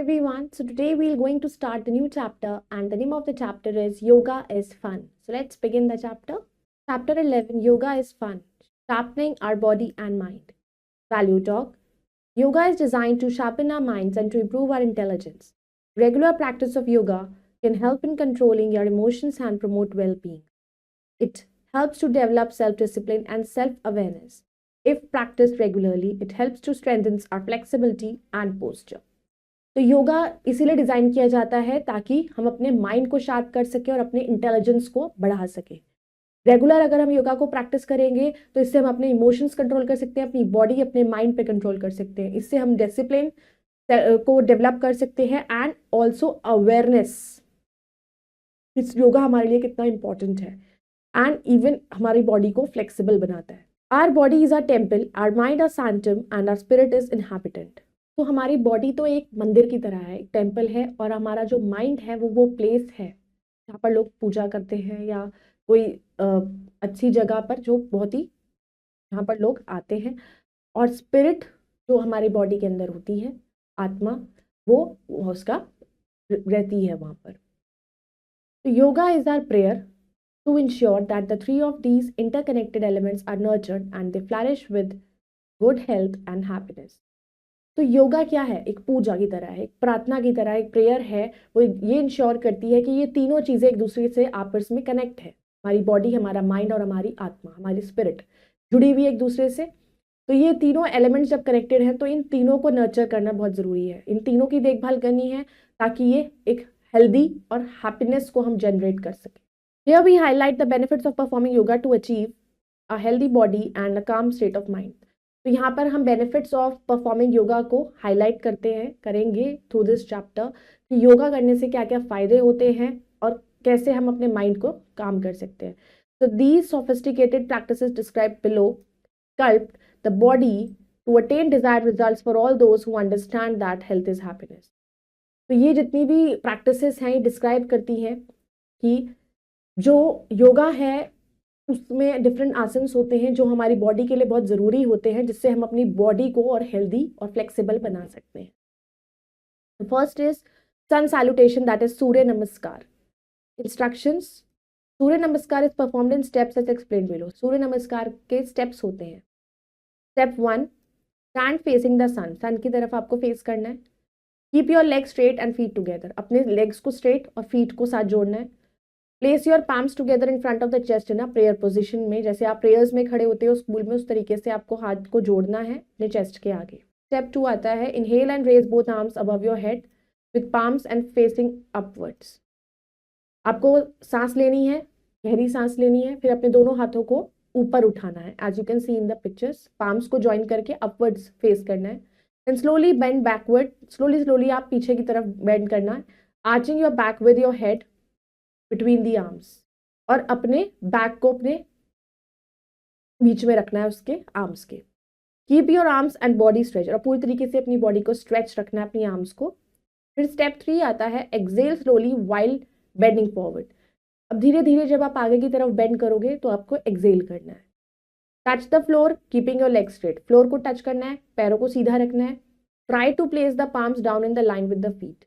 everyone. So today we're going to start the new chapter and the name of the chapter is Yoga is Fun. So let's begin the chapter. Chapter 11, Yoga is Fun, Sharpening Our Body and Mind. Value Talk. Yoga is designed to sharpen our minds and to improve our intelligence. Regular practice of yoga can help in controlling your emotions and promote well-being. It helps to develop self-discipline and self-awareness. If practiced regularly, it helps to strengthen our flexibility and posture. तो योगा इसीलिए design किया जाता है ताकि हम अपने mind को sharp कर सकें और अपने इंटेलिजेंस को बढ़ा सकें। रेगुलर अगर हम योगा को प्रैक्टिस करेंगे तो इससे हम अपने इमोशंस कंट्रोल कर सकते हैं, अपनी बॉडी अपने माइंड पे कंट्रोल कर सकते हैं। इससे हम डिसिप्लिन को डेवलप कर सकते हैं एंड ऑल्सो अवेयरनेस। इस योगा हमारे लिए कितना इंपॉर्टेंट है एंड इवन हमारी बॉडी को फ्लेक्सिबल बनाता है। Our body is our temple, our mind our sanctum and our spirit is inhabitant. तो हमारी बॉडी तो एक मंदिर की तरह है, एक टेम्पल है, और हमारा जो माइंड है वो प्लेस है जहाँ पर लोग पूजा करते हैं या कोई अच्छी जगह पर जो बहुत ही जहाँ पर लोग आते हैं। और स्पिरिट जो हमारी बॉडी के अंदर होती है, आत्मा, वो उसका रहती है वहाँ पर। तो yoga is our prayer to ensure that the three of these interconnected elements are nurtured and they flourish with good health and happiness. तो योगा क्या है? एक पूजा की तरह है, एक प्रार्थना की तरह, एक प्रेयर है। वो ये इंश्योर करती है कि ये तीनों चीज़ें एक दूसरे से आपस में कनेक्ट है। हमारी बॉडी, हमारा माइंड और हमारी आत्मा, हमारी स्पिरिट जुड़ी हुई है एक दूसरे से। तो ये तीनों एलिमेंट्स जब कनेक्टेड हैं तो इन तीनों को नर्चर करना बहुत ज़रूरी है। इन तीनों की देखभाल करनी है ताकि ये एक हेल्दी और हैप्पीनेस को हम जनरेट कर सकें। Here we highlight the benefits of performing yoga to achieve a healthy body and a calm state of mind. तो यहाँ पर हम बेनिफिट्स ऑफ परफॉर्मिंग योगा को हाईलाइट करेंगे थ्रू दिस चैप्टर कि योगा करने से क्या क्या फ़ायदे होते हैं और कैसे हम अपने माइंड को काम कर सकते हैं। तो these sophisticated practices describe below sculpt the body to attain desired results for all those who understand that health is happiness। तो ये जितनी भी प्रैक्टिसेस हैं ये डिस्क्राइब करती हैं कि जो योगा है उसमें डिफरेंट आसन्स होते हैं जो हमारी बॉडी के लिए बहुत ज़रूरी होते हैं, जिससे हम अपनी बॉडी को और हेल्दी और फ्लेक्सिबल बना सकते हैं। First is sun salutation, that is Surya Namaskar. Instructions. Surya Namaskar is performed in steps as explained below. Surya Namaskar के स्टेप्स होते हैं। Step 1, stand facing the sun. Sun की तरफ आपको फेस करना है। Keep your leg straight and feet together. अपने लेग्स को स्ट्रेट और फीट को साथ जोड़ना है। Place your palms together in front of the chest in a prayer position में, जैसे आप प्रेयर्स में खड़े होते हो स्कूल में, उस तरीके से आपको हाथ को जोड़ना है अपने चेस्ट के आगे। स्टेप 2 आता है inhale and raise both arms above your head with palms and facing upwards. आपको सांस लेनी है, गहरी सांस लेनी है, फिर अपने दोनों हाथों को ऊपर उठाना है as you can see in the pictures. Palms को ज्वाइन करके अपवर्ड्स फेस करना है। Then slowly bend backward. Slowly आप पीछे की तरफ बेंड करना है। Arching your back with your head between the arms, और अपने बैक को अपने बीच में रखना है उसके आर्म्स के। Keep your arms and body stretch, और पूरी तरीके से अपनी बॉडी को स्ट्रेच रखना है, अपनी आर्म्स को। फिर स्टेप 3 आता है exhale slowly while bending forward. अब धीरे धीरे जब आप आगे की तरफ बेंड करोगे तो आपको एक्सेल करना है। Touch the floor keeping your leg straight. Floor को टच करना है, पैरों को सीधा रखना है। Try to place the palms down in the line with the feet,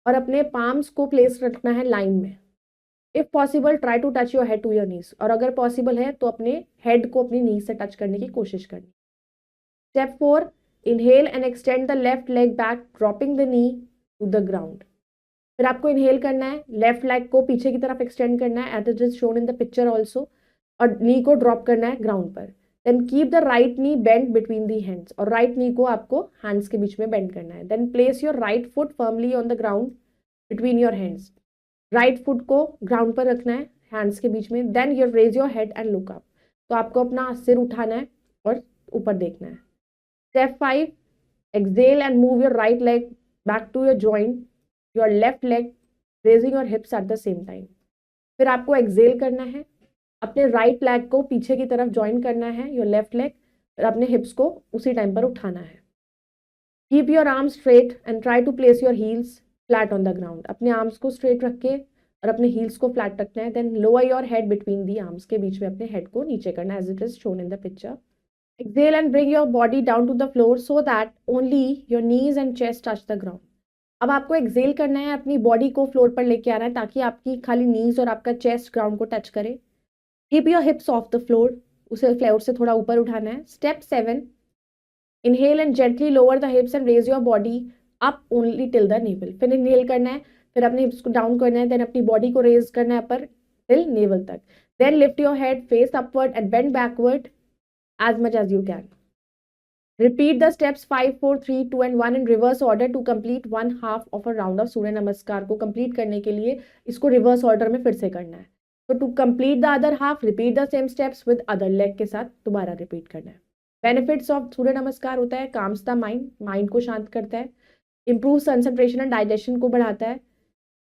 और अपने पाम्स को प्लेस रखना है लाइन में। If possible try to touch your head to your knees, और अगर पॉसिबल है तो अपने हेड को अपनी नीज से टच करने की कोशिश करनी। Step 4, inhale and extend the left leg back dropping the knee to the ground. फिर आपको इनहेल करना है, लेफ्ट लेग को पीछे की तरफ एक्सटेंड करना है as it is shown in the picture also, और नी को ड्रॉप करना है ग्राउंड पर। Then keep the right knee bend between the hands, और राइट नी को आपको हैंड्स के बीच में बेंड करना है। Then place your right foot firmly on the ground between your hands. Right foot को ग्राउंड पर रखना है हैंड्स के बीच में। Then your raise your head and look up, तो आपको अपना सिर उठाना है और ऊपर देखना है। Step 5, exhale and move your right leg back to your joint, your left leg raising your hips at the same time. फिर आपको एक्सेल करना है, अपने राइट लेग को पीछे की तरफ ज्वाइन करना है, योर लेफ्ट लेग, और अपने हिप्स को उसी टाइम पर उठाना है। Keep your arms straight and try to place your heels flat on the ground. अपने आर्म्स को स्ट्रेट रख के और अपने हील्स को फ्लैट रखना है। Then lower your head between the arms, के बीच में अपने हेड को नीचे करना है as it is shown in the picture. Exhale and bring your body down to the floor so that only your knees and chest touch the ground. अब आपको एक्सेल करना है, अपनी बॉडी को फ्लोर पर लेके आना है ताकि आपकी खाली नीज और आपका चेस्ट ग्राउंड को टच करे। Keep your hips off the floor, उसे फ्लोर से थोड़ा ऊपर उठाना है। Step 7, inhale and gently lower the hips and raise your body up only till the navel. फिर इनहेल करना है, फिर अपने हिप्स को डाउन करना है, देन अपनी बॉडी को रेज करना है अपर टिल नेवल तक। Then lift your head, face upward and bend backward as much as you can. Repeat the steps 5, 4, 3, 2 and 1 in reverse order to complete one half of a round of सूर्य नमस्कार को complete करने के लिए इसको reverse order में फिर से करना है। तो to complete the other half repeat the same steps with other leg के साथ दोबारा रिपीट करना है। बेनिफिट्स ऑफ सूर्य नमस्कार होता है काम्स द माइंड, माइंड को शांत करता है, इंप्रूव कंसंट्रेशन एंड डाइजेशन को बढ़ाता है,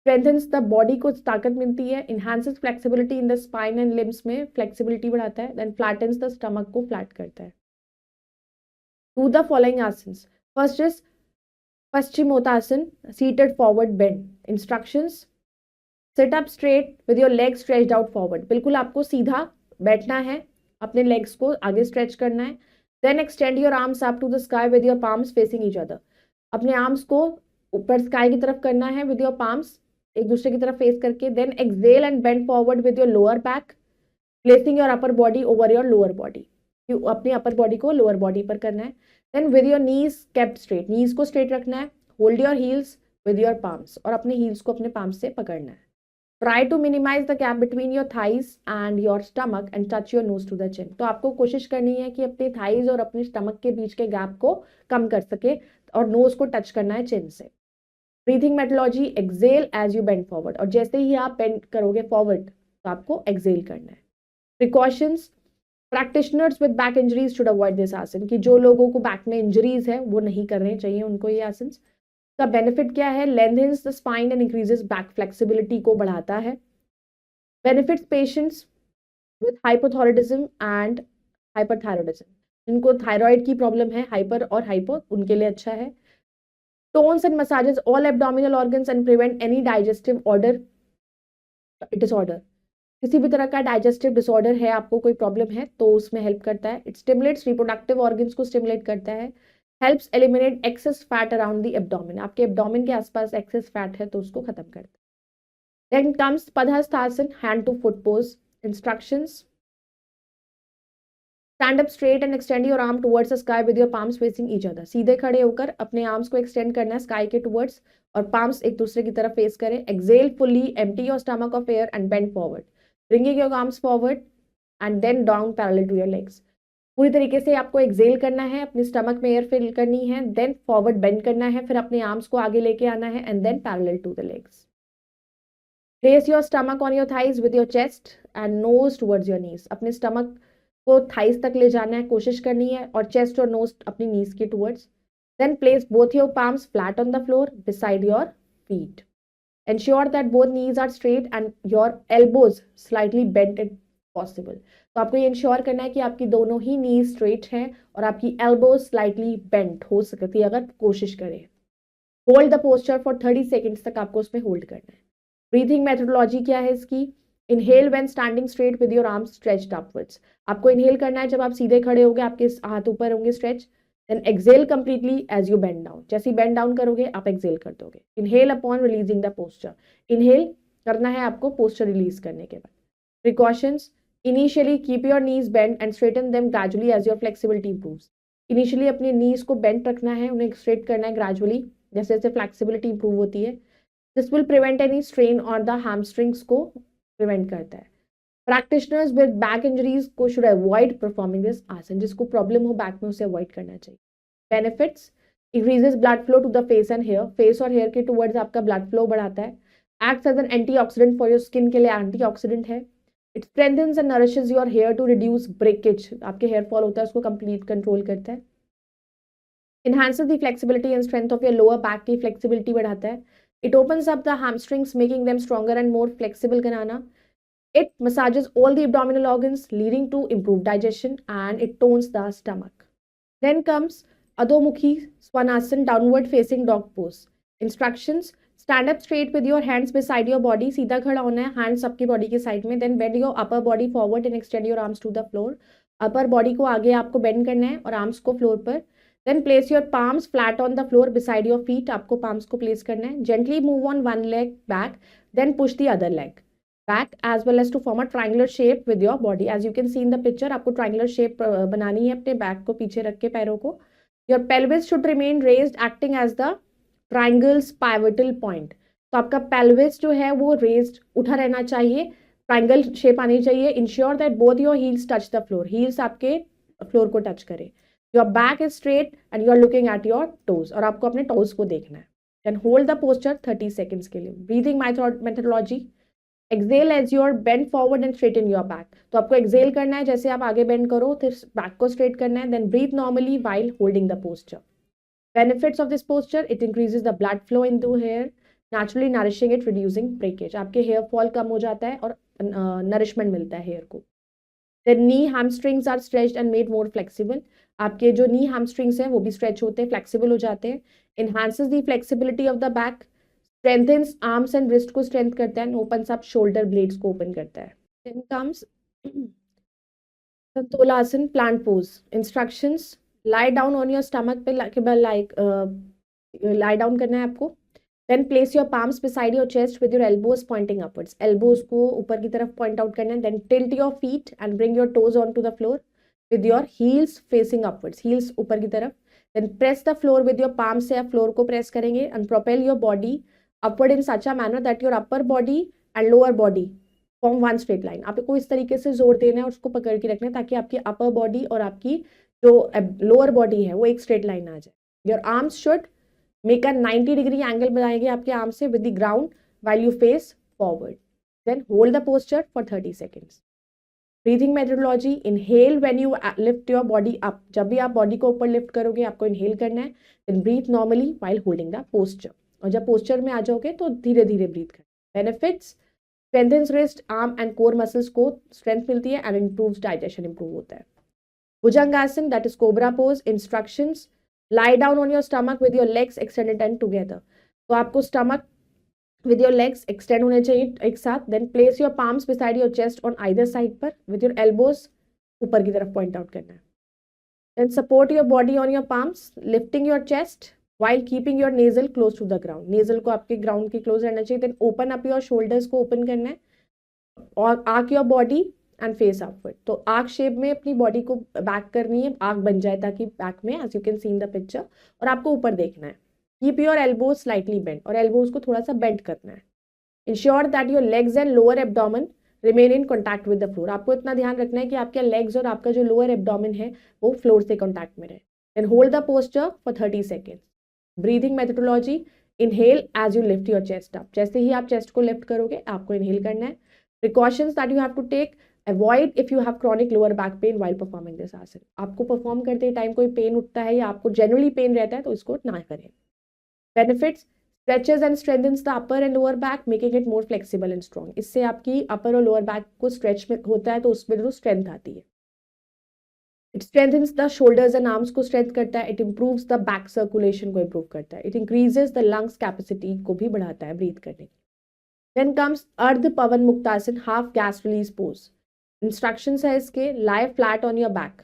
स्ट्रेंथन्स द बॉडी को ताकत मिलती है, enhances flexibility in the spine and limbs में फ्लेक्सिबिलिटी बढ़ाता है, देन फ्लैटन्स द स्टमक को फ्लैट करता है। Do the following asanas. First is Paschimottanasana, seated forward bend. Instructions: sit up straight with your legs stretched out forward. बिल्कुल आपको सीधा बैठना है, अपने legs को आगे stretch करना है. Then extend your arms up to the sky with your palms facing each other. अपने arms को ऊपर sky की तरफ करना है with your palms एक दूसरे की तरफ face करके. Then exhale and bend forward with your lower back, placing your upper body over your lower body. अपनी अपर बॉडी को लोअर बॉडी पर करना है. Then with your knees kept straight, knees को स्ट्रेट रखना है. Hold your heels with your palms, और अपने हील्स को अपने पाम्स से पकड़ना है. Try to minimise the gap between your thighs and your stomach and touch your nose to the chin. तो आपको कोशिश करनी है कि अपने थाइज और अपने स्टमक के बीच के गैप को कम कर सके और नोज को टच करना है चिन से. Breathing methodology, exhale as you bend forward, और जैसे ही आप बेंड करोगे फॉरवर्ड तो आपको एक्सेल करना है. Precautions, practitioners with back injuries should avoid this आसन, कि जो लोगों को बैक में इंजरीज है वो नहीं करने चाहिए उनको ये आसन. का बेनिफिट क्या है? Lengthens the spine and increases back flexibility को बढ़ाता है. Benefits patients with hypothyroidism and hyperthyroidism, जिनको थायराइड की प्रॉब्लम है, हाइपर और हाइपो, उनके लिए अच्छा है. Tones and massages all abdominal organs and prevent any digestive order disorder. किसी भी तरह का डाइजेस्टिव डिसऑर्डर है, आपको कोई प्रॉब्लम है तो उसमें हेल्प करता है. इट स्टिमुलेट्स रिप्रोडक्टिव ऑर्गन्स को स्टिमुलेट करता है. Helps eliminate access fat around the abdomen, आपके एब्डोमेन के आसपास एक्सेस फैट है तो उसको खत्म करता है. Then comes Padmahastasana, hand to foot pose. Instructions: stand up straight and extend your arm towards the sky with your palms facing each other. सीधे खड़े होकर अपने आर्म्स को एक्सटेंड करना है स्काई के टुवर्ड्स और पाम्स एक दूसरे की तरफ फेस करें. Exhale fully, empty your stomach of air and bend forward, bringing your arms forward and then down parallel to your legs. पूरी तरीके से आपको एक्सेल करना है, अपने स्टमक में एयर फिल करनी है, देन फॉरवर्ड बेंड करना है, फिर अपने आर्म्स को आगे लेके आना है and then parallel to the legs. Place your stomach on your thighs with your chest and nose towards your knees. अपने स्टमक को थाइज तक ले जाना है, कोशिश करनी है, और चेस्ट और नोज अपनी नीज के towards. Then place both your palms flat on the floor beside your feet. Ensure that both knees are straight and your elbows slightly bent if possible. तो आपको ये इंश्योर करना है कि आपकी दोनों ही नीज स्ट्रेट हैं और आपकी एल्बोज स्लाइटली बेंट हो सकती है अगर कोशिश करें. Hold the posture for 30 seconds तक आपको उसमें होल्ड करना है. ब्रीथिंग मेथोडोलॉजी क्या है इसकी? Inhale when standing straight with your arms stretched upwards. आपको इनहेल करना है जब आप सीधे खड़े होंगे, आपके हाथ ऊपर होंगे stretch. Then exhale completely as you bend down. जैसे ही bend down करोगे आप exhale कर दोगे. Inhale upon releasing the posture. Inhale करना है आपको posture release करने के बाद. Precautions: initially keep your knees bent and straighten them gradually as your flexibility improves. Initially अपने knees को bent रखना है, उन्हें straight करना है gradually, जैसे जैसे flexibility improve होती है. This will prevent any strain on the hamstrings को prevent करता है. प्रैक्टिशनर्स विद बैक इंजरीज को शुड अवॉइड परफॉर्मिंग दिस आसन, जिसको प्रॉब्लम हो बैक में उसे अवॉइड करना चाहिए. Benefits: increases blood flow to the face and hair, face और हेयर के टुवर्ड्स आपका ब्लड फ्लो बढ़ाता है. Acts as an antioxidant for your skin, के लिए एंटीऑक्सीडेंट है. It strengthens and nourishes your hair to reduce breakage, आपके hair fall होता है उसको कंप्लीट कंट्रोल करता है. Enhances the flexibility and strength of your lower back, की फ्लेक्सिबिलिटी बढ़ाता है. It opens up the hamstrings making them stronger and more flexible banana. It massages all the abdominal organs leading to improved digestion and it tones the stomach. Then comes Adhomukhi Svanasana, downward facing dog pose. Instructions: stand up straight with your hands beside your body. सीधा खड़ा होना है, hands आपकी body के side में. Then bend your upper body forward and extend your arms to the floor. Upper body को आगे आपको bend करना है और arms को floor पर. Then place your palms flat on the floor beside your feet, आपको पाम्स को प्लेस करना है. Gently move on one leg back, then push the other leg back as well as to form a triangular shape with your body. As you can see in the picture, आपको triangular shape बनानी है अपने back को पीछे रख के पैरों को. Your pelvis should remain raised acting as the triangle's pivotal point. तो आपका पेल्विस जो है वो रेज्ड उठा रहना चाहिए, ट्राइंगल शेप आनी चाहिए. Ensure that both your heels touch the floor, heels आपके फ्लोर को टच करें. Your back is straight and you are looking at your toes, और आपको अपने टोज को देखना है. Then hold the posture 30 seconds के लिए. Breathing methodology, exhale as your bend forward and straighten your back. तो आपको एक्सेल करना है जैसे आप आगे बेंड करो, फिर बैक को स्ट्रेट करना है. Then breathe normally while holding the posture. Benefits of this posture, it increases the blood flow into hair, naturally nourishing it, reducing breakage. आपके हेयर फॉल कम हो जाता है और नरिशमेंट मिलता है हेयर को. The knee hamstrings are stretched and made more flexible. आपके जो नी hamstrings हैं वो भी stretch होते हैं, flexible हो जाते हैं. Enhances the flexibility of the back, strengthens arms and wrist को strength करता है, and opens up shoulder blades को open करता है. Then comes Santolasana plant pose. Instructions: lie down on your stomach पे lie down करना है आपको. Then place your palms beside your chest with your elbows pointing upwards. Elbows को ऊपर की तरफ point out करना है. Then tilt your feet and bring your toes onto the floor with your heels facing upwards. Heels ऊपर की तरफ. Then press the floor with your palms से आप floor को press करेंगे and propel your body upward in such a manner that your upper body and lower body form one straight line. आपको इस तरीके से जोर देना है और उसको पकड़ के रखना है ताकि आपकी upper body और आपकी जो लोअर बॉडी है वो एक स्ट्रेट लाइन आ जाए. Your arms should make a 90 degree angle बनाएंगे आपके आर्म से with the ground while you face forward. Then hold the posture for 30 seconds. Breathing methodology, inhale when you lift your body up. जब भी आप body को ऊपर lift करोगे आपको इनहेल करना है. Then breathe normally while holding the posture, और जब पोस्चर में आ जाओगे तो धीरे धीरे ब्रीथ करना. Benefits: strengthens wrist, arm and core muscles को स्ट्रेंथ मिलती है एंड इम्प्रूव्स डाइजेशन, इंप्रूव होता है. Bhujangasana, that is cobra pose. Instructions: lie down on your stomach with your legs extended and together. तो आपको stomach with your legs extend होने चाहिए एक साथ. Then place your palms beside your chest on either side पर with your elbows ऊपर की तरफ point out करना है. Then support your body on your palms, lifting your chest while keeping your nasal close to the ground. Nasal को आपके ground के close रहना चाहिए. Then open up your shoulders को open करना है और arc your body and face upward. तो आर्क शेप में अपनी बॉडी को बैक करनी है, आर्क बन जाए ताकि बैक में as you can see in the picture, और आपको ऊपर देखना है. Keep your elbows slightly bend, और एल्बोज को थोड़ा सा बेंड करना है. Ensure that your legs and lower abdomen remain in contact with the floor. आपको इतना ध्यान रखना है कि आपके लेग्स और आपका जो लोअर एब्डोमेन है वो फ्लोर से कॉन्टैक्ट में रहे. Then hold the posture for 30 seconds. Breathing methodology, inhale as you lift your chest up. जैसे ही आप चेस्ट को लिफ्ट करोगे आपको इनहेल करना है. Precautions that you have to take: Avoid if you have chronic lower back pain while performing this asana. आपको perform करते टाइम कोई पेन उठता है या आपको जनरली पेन रहता है तो इसको ना करें. Benefits: stretches and strengthens the upper and lower back, making it more flexible and strong. इससे आपकी अपर और लोअर बैक को स्ट्रेच होता है तो उसमें जो स्ट्रेंथ आती है. It strengthens the shoulders and arms को स्ट्रेंथ करता है. It improves the back circulation को improve करता है. It increases the lungs capacity को भी बढ़ाता है ब्रीथ करने की. Then comes Ardha Pavan Muktasana, half gas release pose. Instructions है इसके: lie flat on your back,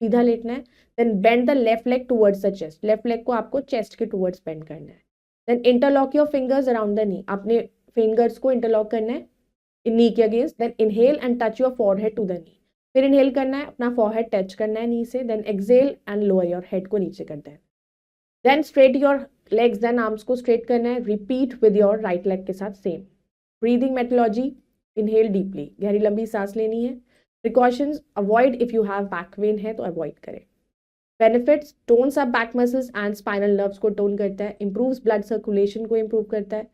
सीधा लेटना है. Then bend the left leg towards the chest, left leg को आपको चेस्ट के टुवर्ड्स बेंड करना है. Then interlock your fingers around the knee, अपने फिंगर्स को इंटरलॉक करना है नी के against. Then inhale and touch your forehead to the knee, फिर इनहेल करना है, अपना फॉरहेड टच करना है नी से. Then exhale and lower your head को नीचे करना है. Then straight your legs and arms को स्ट्रेट करना है. Repeat with your right leg के साथ same. Breathing methodology, inhale deeply, गहरी लंबी सांस लेनी है. Precautions: avoid if you have back pain है तो अवॉइड करें. Benefits: tones up back muscles and spinal nerves को टोन करता है. इंप्रूव्स ब्लड सर्कुलेशन को इंप्रूव करता है.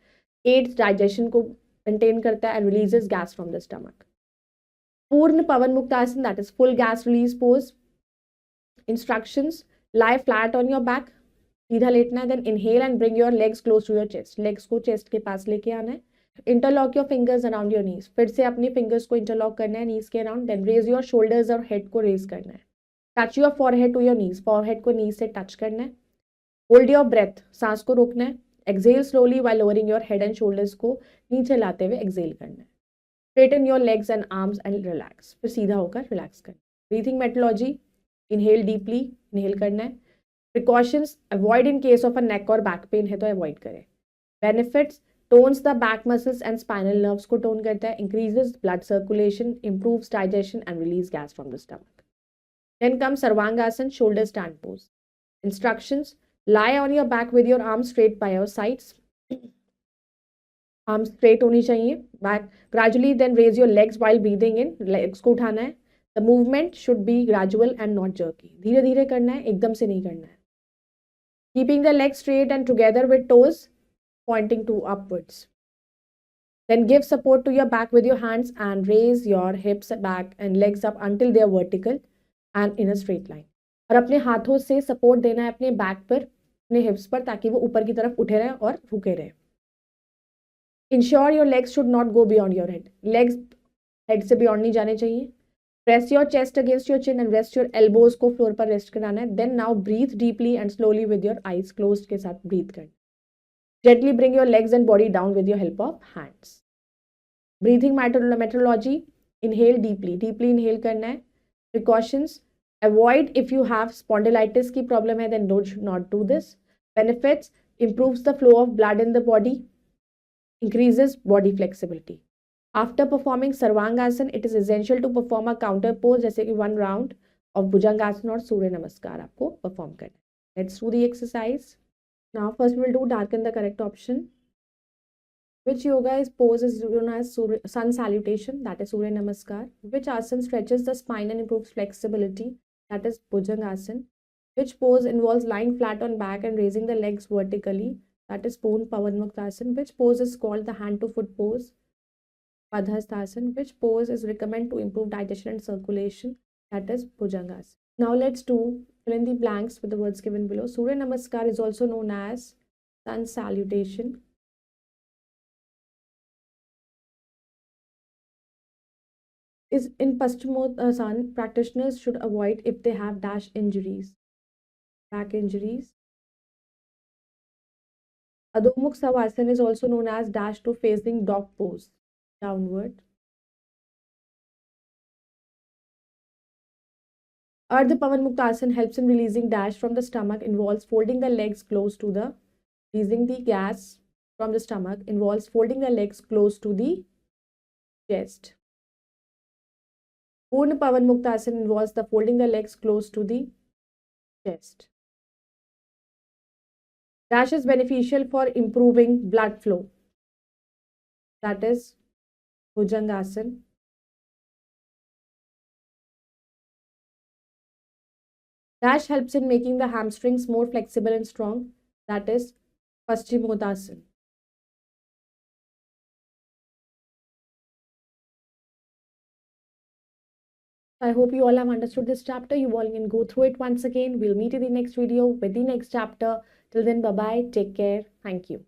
एड्स डाइजेशन को मेंटेन करता है and releases gas from the stomach. Purna Pavan Muktasana, that is full gas release pose. Instructions: lie flat on your back, सीधा लेटना है. Then inhale and bring your legs close to your chest, legs को chest के पास लेके आना है. Interlock your fingers around your knees, फिर से अपनी फिंगर्स को इंटरलॉक करना है नीज के around. Then raise your shoulders और हेड को रेज करना है. Touch your forehead to your knees, forehead को नीज से टच करना है. होल्ड योर ब्रेथ, सांस को रोकना है. Exhale slowly while lowering your head and shoulders को नीचे लाते हुए एक्सेल करना है. Straighten your legs and arms and relax, फिर सीधा होकर रिलैक्स करना है. Breathing methodology, inhale deeply, inhale करना है. Precautions, avoid in case of a neck or back pain है तो avoid करें. Benefits, tones the back muscles and spinal nerves को tone करता है, increases blood circulation, improves digestion and release gas from the stomach. Then comes Sarvangasana, shoulder stand pose. Instructions, lie on your back with your arms straight by your sides. Arms straight होनी चाहिए, back. Gradually then raise your legs while breathing in, legs को उठाना है. The movement should be gradual and not jerky. धीरे धीरे करना है, एकदम से नहीं करना है. Keeping the legs straight and together with toes pointing to upwards. Then give support to your back with your hands and raise your hips back and legs up until they are vertical and in a straight line. और अपने हाथों से support देना है अपने back पर, अपने हिप्स पर, ताकि वो ऊपर की तरफ उठे रहे और रुके रहे. Ensure your legs should not go beyond your head. Legs head से beyond नहीं जाने चाहिए. Press your chest against your chin and rest your elbows को फ्लोर पर रेस्ट कराना है. Then now breathe deeply and slowly with your eyes closed के साथ breathe करना. Gently bring your legs and body down with your help of hands. Breathing methodology, inhale deeply. Deeply inhale करना है. Precautions, avoid if you have spondylitis की problem है then should not do this. Benefits, improves the flow of blood in the body, increases body flexibility. After performing Sarvangasana, it is essential to perform a counter pose जैसे कि 1 round of Bhujangasana और सूर्य नमस्कार आपको perform करना है. Let's do the exercise. Now first we will do darken the correct option. Which yoga pose is known as sun salutation, that is Surya Namaskar? Which asana stretches the spine and improves flexibility, that is Bhujangasana? Which pose involves lying flat on back and raising the legs vertically, that is Poon Pavanmuktasana? Which pose is called the hand to foot pose, Padhastasana? Which pose is recommended to improve digestion and circulation, that is Bhujangasana? Now let's do fill in the blanks with the words given below. Surya Namaskar is also known as sun salutation. Is in Paschimottanasana, practitioners should avoid if they have dash injuries, back injuries. Adho Mukha Savasana is also known as dash to facing dog pose, downward. Ardha Pavanmuktasana helps in releasing dash from the stomach, involves folding the legs close to the, releasing the gas from the stomach, involves folding the legs close to the chest. Purna Pavanmuktasana involves the folding the legs close to the chest. Dash is beneficial for improving blood flow, that is Bhujangasana. Dash helps in making the hamstrings more flexible and strong, that is Paschimottanasana. I hope you all have understood this chapter. You all can go through it once again. We'll meet in the next video with the next chapter. Till then, bye-bye. Take care. Thank you.